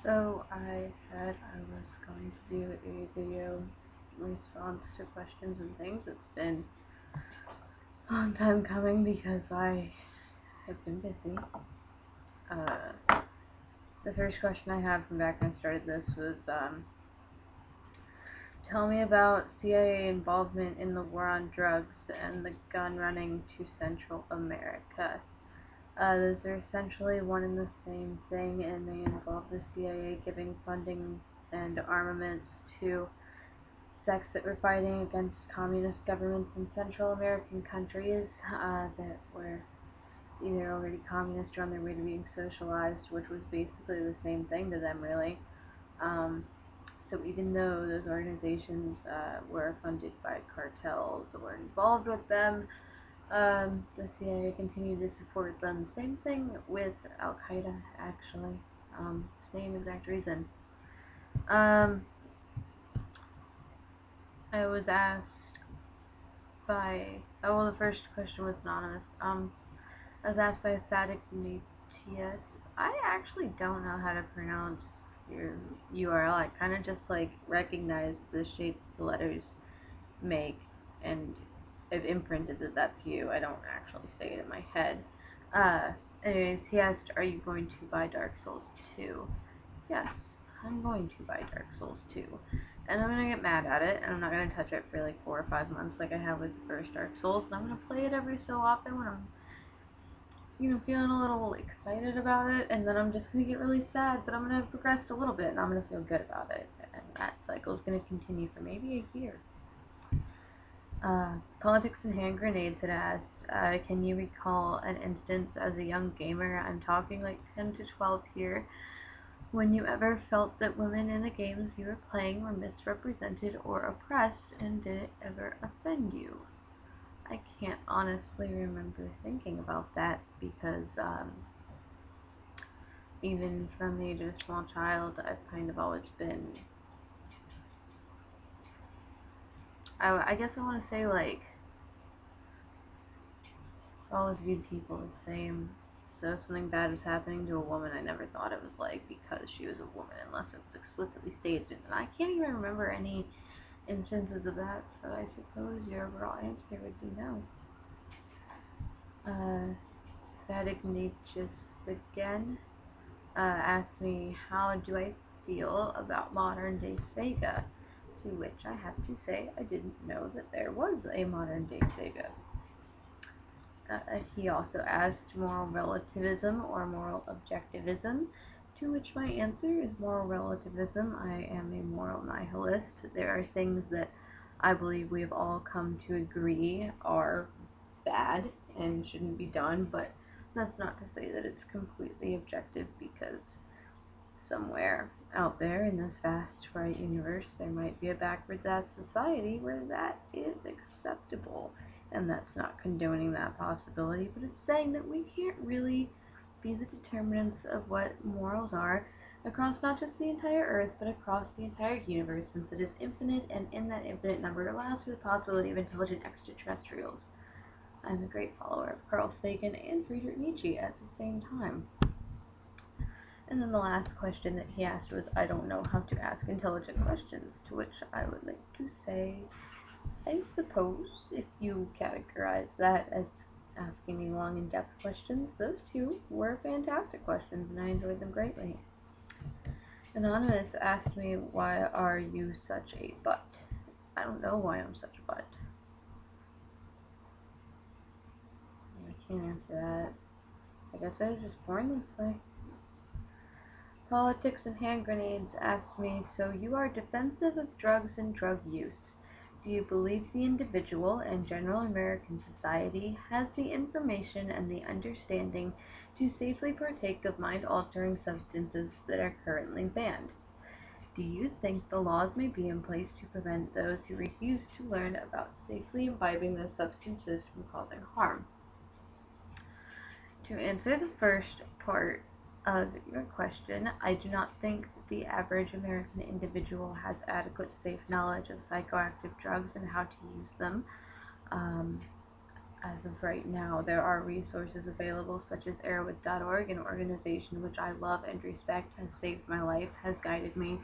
So I said I was going to do a video response to questions and things. It's been a long time coming because I have been busy. The first question I had from back when I started this was, tell me about CIA involvement in the war on drugs and the gun running to Central America. Those are essentially one and the same thing, and they involve the CIA giving funding and armaments to sects that were fighting against communist governments in Central American countries that were either already communist or on their way to being socialized, which was basically the same thing to them, really. So even though those organizations were funded by cartels or were involved with them, the CIA continued to support them. Same thing with Al Qaeda, actually. Same exact reason. I was asked by. Oh, well, the first question was anonymous. I was asked by Fatic Matias. I actually don't know how to pronounce your URL. I kind of just like recognize the shape the letters make, and I've imprinted that that's you. I don't actually say it in my head. Anyways, he asked, "Are you going to buy Dark Souls 2?" Yes, I'm going to buy Dark Souls 2. And I'm gonna get mad at it, and I'm not gonna touch it for like 4 or 5 months like I have with the first Dark Souls, and I'm gonna play it every so often when I'm, feeling a little excited about it, and then I'm just gonna get really sad, but I'm gonna have progressed a little bit, and I'm gonna feel good about it. And that cycle is gonna continue for maybe a year. Politics and Hand Grenades had asked, can you recall an instance as a young gamer, I'm talking like 10 to 12 here, when you ever felt that women in the games you were playing were misrepresented or oppressed, and did it ever offend you? I can't honestly remember thinking about that because even from the age of a small child, I've kind of always been, I guess I want to say like, I've always viewed people the same. So if something bad was happening to a woman, I never thought it was like because she was a woman unless it was explicitly stated. And I can't even remember any instances of that, so I suppose your overall answer would be no. Ignatius again asked me, how do I feel about modern day Sega? To which I have to say, I didn't know that there was a modern day Sega. He also asked moral relativism or moral objectivism, to which my answer is moral relativism. I am a moral nihilist. There are things that I believe we have all come to agree are bad and shouldn't be done, but that's not to say that it's completely objective, because somewhere out there in this vast, bright universe, there might be a backwards ass society where that is acceptable. And that's not condoning that possibility, but it's saying that we can't really be the determinants of what morals are across not just the entire Earth, but across the entire universe, since it is infinite, and in that infinite number it allows for the possibility of intelligent extraterrestrials. I'm a great follower of Carl Sagan and Friedrich Nietzsche at the same time. And then the last question that he asked was, I don't know how to ask intelligent questions, to which I would like to say, I suppose if you categorize that as asking me long, in-depth questions, those two were fantastic questions, and I enjoyed them greatly. Anonymous asked me, why are you such a butt? I don't know why I'm such a butt. I can't answer that. I guess I was just born this way. Politics and Hand Grenades asked me, so you are defensive of drugs and drug use. Do you believe the individual and general American society has the information and the understanding to safely partake of mind-altering substances that are currently banned? Do you think the laws may be in place to prevent those who refuse to learn about safely imbibing those substances from causing harm? To answer the first part of your question, I do not think that the average American individual has adequate safe knowledge of psychoactive drugs and how to use them. as of right now, there are resources available such as Arrowwood.org, an organization which I love and respect, has saved my life, has guided me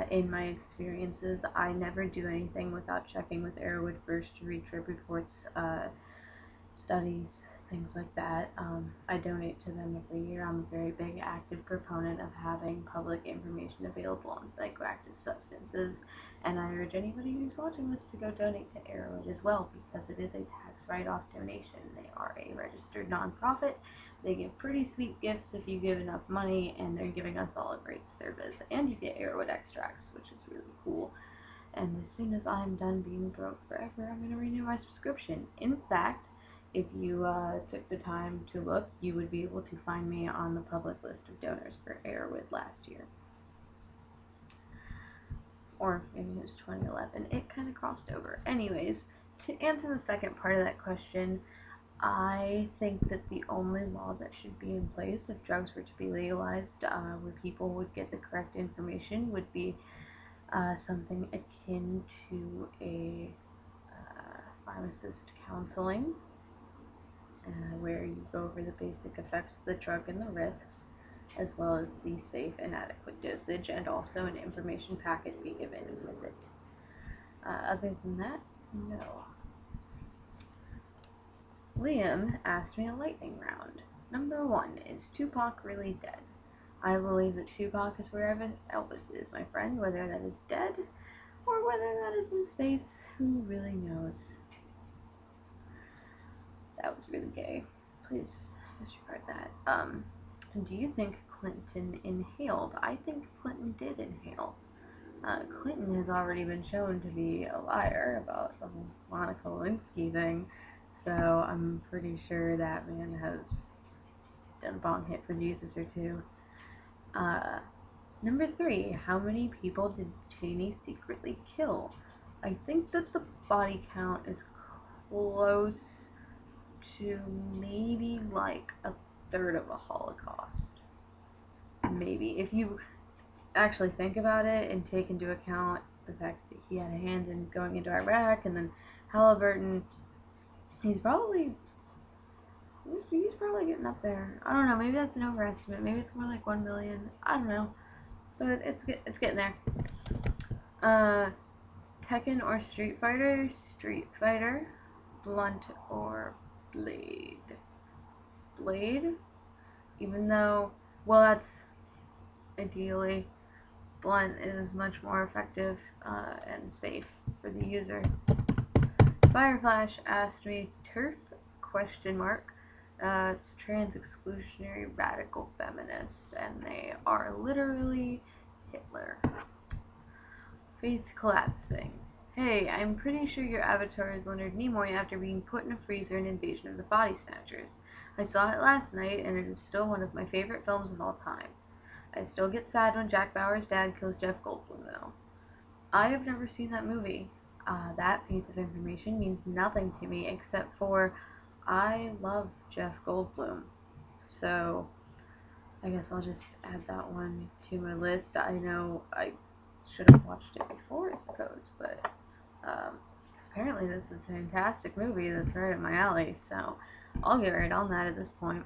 in my experiences. I never do anything without checking with Arrowwood first to read trip reports, studies, things like that. I donate to them every year. I'm a very big active proponent of having public information available on psychoactive substances, and I urge anybody who's watching this to go donate to Arrowwood as well, because it is a tax write-off donation. They are a registered nonprofit. They give pretty sweet gifts if you give enough money, and they're giving us all a great service. And you get Arrowwood extracts, which is really cool. And as soon as I'm done being broke forever, I'm going to renew my subscription. In fact, if you took the time to look, you would be able to find me on the public list of donors for Arrowwood last year. Or maybe it was 2011. It kind of crossed over. Anyways, to answer the second part of that question, I think that the only law that should be in place if drugs were to be legalized, where people would get the correct information, would be something akin to a pharmacist counseling, where you go over the basic effects of the drug and the risks, as well as the safe and adequate dosage, and also an information packet be given with it. Other than that, no. Liam asked me a lightning round. Number 1, is Tupac really dead? I believe that Tupac is wherever Elvis is, my friend, whether that is dead or whether that is in space, who really knows? That was really gay. Please disregard that. Do you think Clinton inhaled? I think Clinton did inhale. Clinton has already been shown to be a liar about the whole Monica Lewinsky thing, so I'm pretty sure that man has done a bong hit for Jesus or two. Number 3, how many people did Cheney secretly kill? I think that the body count is close to maybe like a third of a Holocaust. Maybe. If you actually think about it and take into account the fact that he had a hand in going into Iraq, and then Halliburton, he's probably getting up there. I don't know, maybe that's an overestimate. Maybe it's more like 1 million. I don't know. But it's getting there. Tekken or Street Fighter? Street Fighter. Blunt or Blade? Blade? Even though, well, that's ideally, Blunt is much more effective and safe for the user. Fireflash asked me, TERF? Question mark. It's trans exclusionary radical feminist, and they are literally Hitler. Faith collapsing. Hey, I'm pretty sure your avatar is Leonard Nimoy after being put in a freezer in Invasion of the Body Snatchers. I saw it last night, and it is still one of my favorite films of all time. I still get sad when Jack Bauer's dad kills Jeff Goldblum, though. I have never seen that movie. That piece of information means nothing to me, except for I love Jeff Goldblum. So I guess I'll just add that one to my list. I know I should have watched it before, I suppose, but apparently this is a fantastic movie that's right up my alley, so I'll get right on that at this point.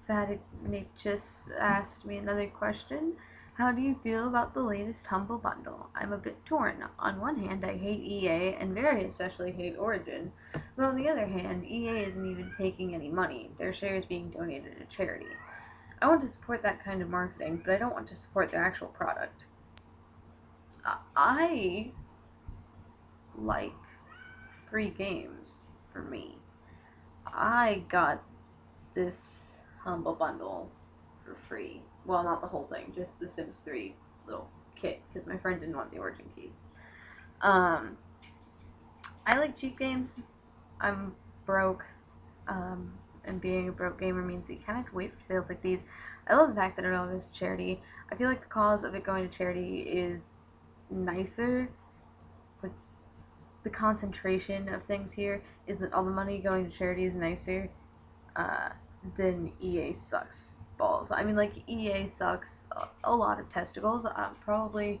Fatic just asked me another question. How do you feel about the latest Humble Bundle? I'm a bit torn. On one hand, I hate EA and very especially hate Origin, but on the other hand, EA isn't even taking any money. Their shares being donated to charity. I want to support that kind of marketing, but I don't want to support their actual product. I like free games for me. I got this Humble Bundle for free. Well, not the whole thing, just the Sims 3 little kit, because my friend didn't want the Origin key. I like cheap games. I'm broke, and being a broke gamer means that you kind of have to wait for sales like these. I love the fact that it all goes to charity. I feel like the cause of it going to charity is nicer. Like, the concentration of things here is that all the money going to charity is nicer than EA sucks balls. I mean, like, EA sucks a lot of testicles. Probably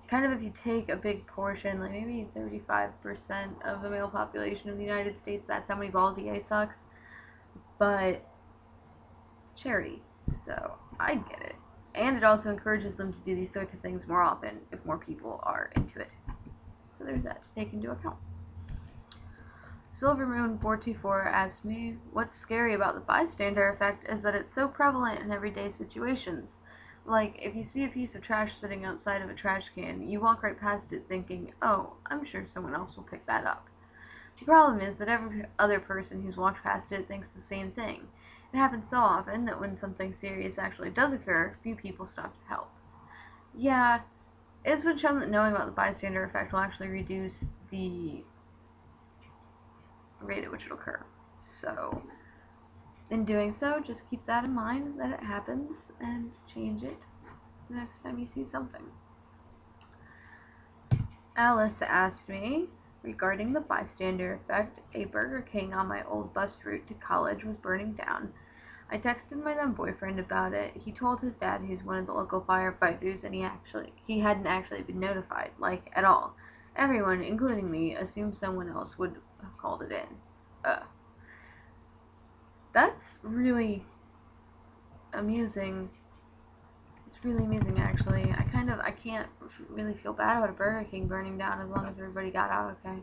kind of if you take a big portion, like maybe 35% of the male population of the United States, that's how many balls EA sucks. But charity, so I get it. And it also encourages them to do these sorts of things more often if more people are into it. So there's that to take into account. Silvermoon424 asked me, what's scary about the bystander effect is that it's so prevalent in everyday situations. Like, if you see a piece of trash sitting outside of a trash can, you walk right past it thinking, oh, I'm sure someone else will pick that up. The problem is that every other person who's walked past it thinks the same thing. It happens so often that when something serious actually does occur, few people stop to help. Yeah, it's been shown that knowing about the bystander effect will actually reduce the rate at which it'll occur. So, in doing so, just keep that in mind that it happens and change it the next time you see something. Alice asked me, regarding the bystander effect, a Burger King on my old bus route to college was burning down. I texted my then boyfriend about it. He told his dad, who's one of the local firefighters, and he hadn't actually been notified, like, at all. Everyone, including me, assumed someone else would have called it in. That's really amusing. It's really amusing, actually. I can't really feel bad about a Burger King burning down as long as everybody got out okay.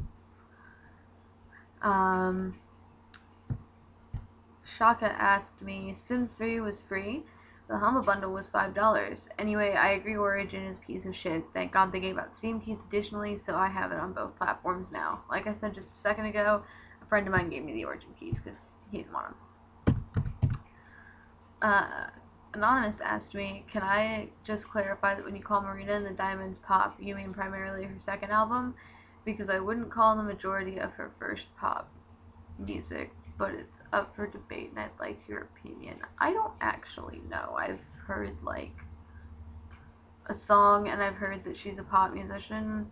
Shaka asked me, Sims 3 was free. The Humble Bundle was $5. Anyway, I agree Origin is a piece of shit. Thank God they gave out Steam keys additionally, so I have it on both platforms now. Like I said just a second ago, a friend of mine gave me the Origin keys because he didn't want them. Anonymous asked me, can I just clarify that when you call Marina and the Diamonds pop, you mean primarily her second album? Because I wouldn't call the majority of her first pop music, but it's up for debate and I'd like your opinion. I don't actually know. I've heard like a song and I've heard that she's a pop musician.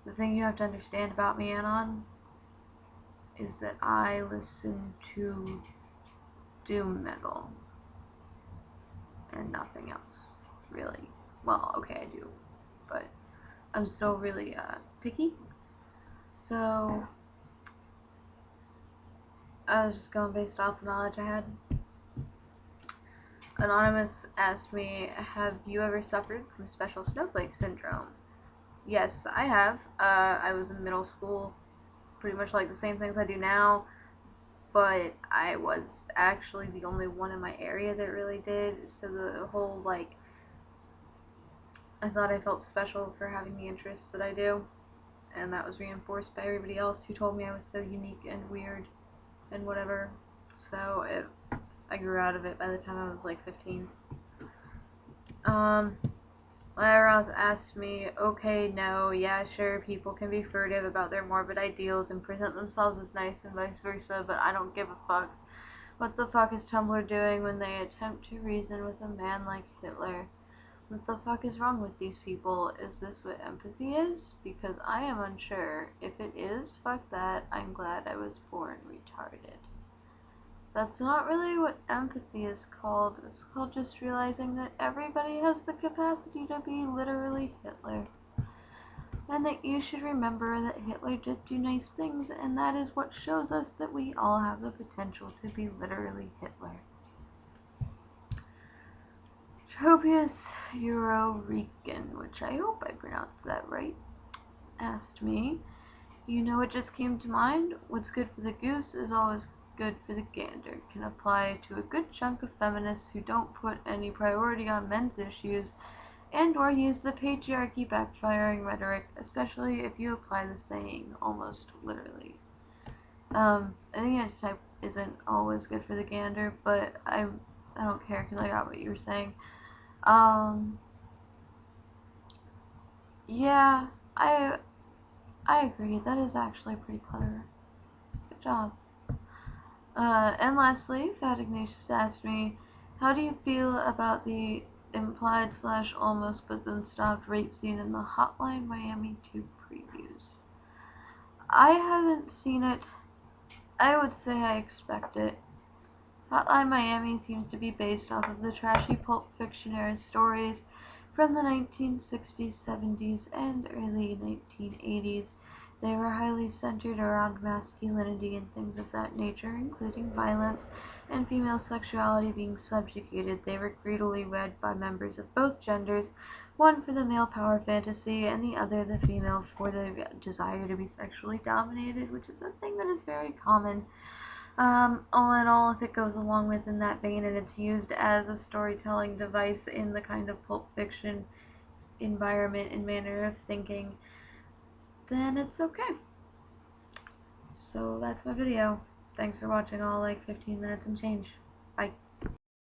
The thing you have to understand about me, Anon, is that I listen to doom metal and nothing else, really. Well, okay, I do, but I'm still really picky. So I was just going based off the knowledge I had. Anonymous asked me, have you ever suffered from special snowflake syndrome? Yes, I have. I was in middle school, pretty much like the same things I do now, but I was actually the only one in my area that really did, so the whole, like, I thought I felt special for having the interests that I do, and that was reinforced by everybody else who told me I was so unique and weird and whatever, so I grew out of it by the time I was like 15. Lyra asked me, okay, no, yeah, sure, people can be furtive about their morbid ideals and present themselves as nice and vice versa, but I don't give a fuck. What the fuck is Tumblr doing when they attempt to reason with a man like Hitler? What the fuck is wrong with these people? Is this what empathy is? Because I am unsure. If it is, fuck that. I'm glad I was born retarded. That's not really what empathy is called. It's called just realizing that everybody has the capacity to be literally Hitler. And that you should remember that Hitler did do nice things, and that is what shows us that we all have the potential to be literally Hitler. Tropius Eurorican, which I hope I pronounced that right, asked me, you know what just came to mind? What's good for the goose is always good for the gander. Can apply to a good chunk of feminists who don't put any priority on men's issues and or use the patriarchy backfiring rhetoric, especially if you apply the saying almost literally. I think antitype isn't always good for the gander, but I don't care because I got what you were saying. Yeah, I agree. That is actually pretty clever. Good job. And lastly, Fat Ignatius asked me, how do you feel about the implied / almost but then stopped rape scene in the Hotline Miami 2 previews? I haven't seen it. I would say I expect it. Hotline Miami seems to be based off of the trashy Pulp Fiction era stories From the 1960s, 70s, and early 1980s, they were highly centered around masculinity and things of that nature, including violence and female sexuality being subjugated. They were greedily read by members of both genders, one for the male power fantasy and the other, the female, for the desire to be sexually dominated, which is a thing that is very common. All in all, if it goes along within that vein and it's used as a storytelling device in the kind of Pulp Fiction environment and manner of thinking, then it's okay. So that's my video. Thanks for watching all like 15 minutes and change. Bye.